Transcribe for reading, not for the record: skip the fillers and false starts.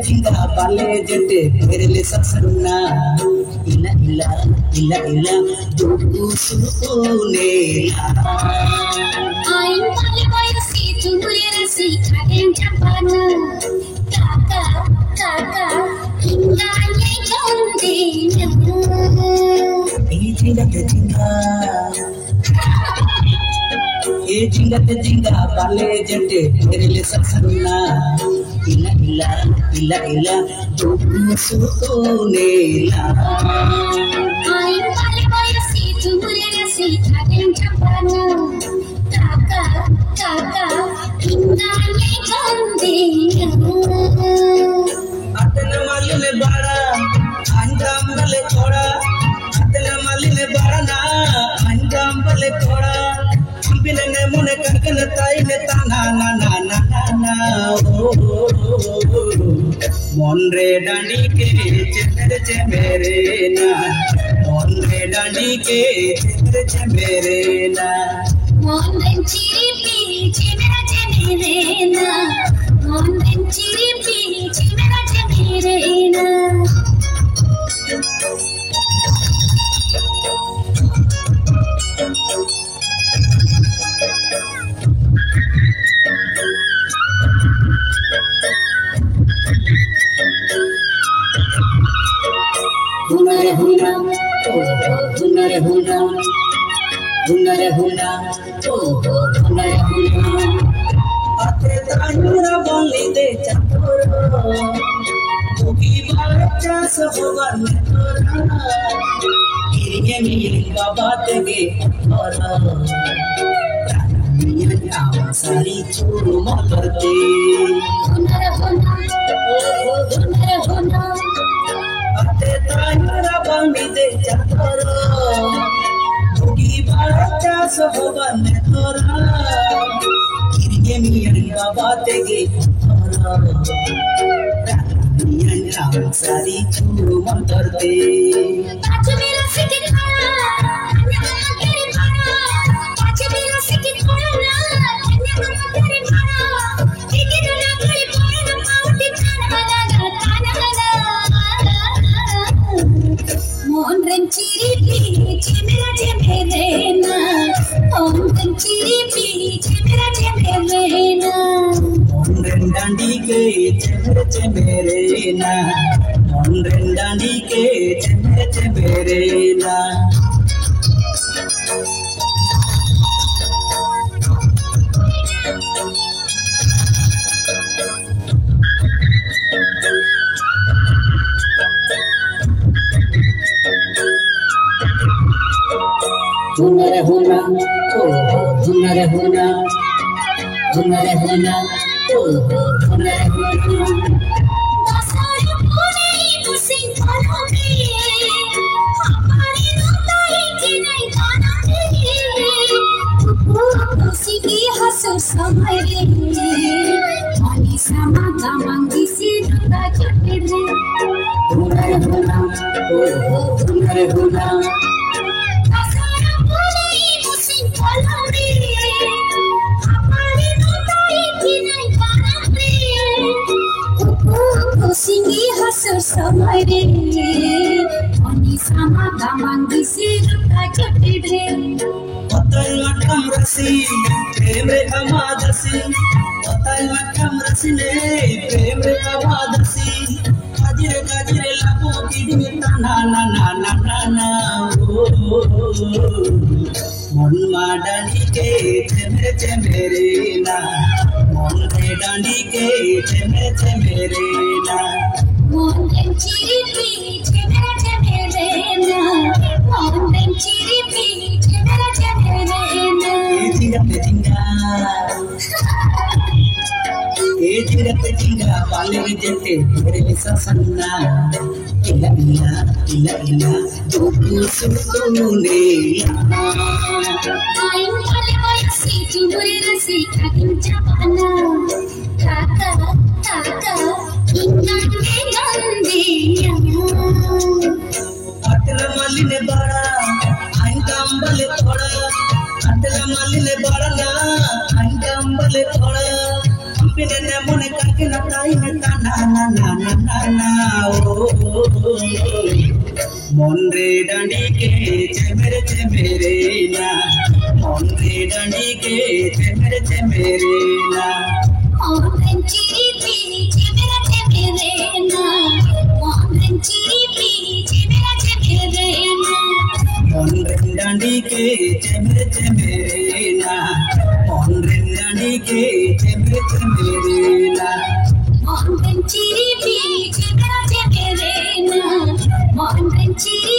Cinga bale jete merele saksaruna ila ila ila ila duku sune ain bale boy si tumure si kagen japana kaka kaka inga ye chonde jinga bale jete merele saksaruna ila ila ila ila duku sune ain bale boy si tumure si kagen japana kaka kaka inga ye chonde atna malile bada anjam bale thoda atna malile bada na anjam bale thoda बिलने मुने कनकन ताई ने ताना ना ना ना ना मन रे डांडी के चित्र चे मेरे ना मन रे डांडी के चित्र चे मेरे ना मन चिरी पीछे मेरा चे मेरे ना मन चिरी पीछे मेरा चे मेरे ना hunare huna hunare huna hunare huna hunare huna ate tanura bolli de chaporo toki bacha soban tora kirige milinga batege tora sari churu marte hunare huna hunare huna ate tanura bolli de chaporo toki bacha soban tora kirige milinga batege tora sari churu marte pachu mera sikin khana anya mama tere khana pachu mera sikin khana anya mama tere khana tiki duna kali pora pauti khana mon ren chiri piche mera je mere na mon ren chiri piche mera je mere na mon dandi ke che mere na mon dandi ke che mere na hunare huna hunare huna hunare huna hunare huna dasari pune pusin khalone hamari nutai ki nai ganane pusi ki hasu samare mani sama gamangi si nuta chotire hunare huna hunare huna Singi hasu samare ani sama gamangi si ruta chotire otai makam rasi prem re amadasi otai makam rasi ne prem re amadasi aji gajire labu kidini na na na na na na mon madani ke chemere na mon dani ke chemere na mon chiri chemere na mon chiri chemere na Tinga paling jente beri sasana ila duku susune main kali si cumuri rasi kakin capana kakak ingat gandiya atla maline bada angambale thoda atla maline bada na angambale thoda Pinene mone karke na tai na na mon re dandi ke chemere na mon re dandi ke chemere na mon chiri chemere na mon chiri chemere na mon re dandi ke chemere na mon re dandi ke chemere na mon chiri chemere na mon chiri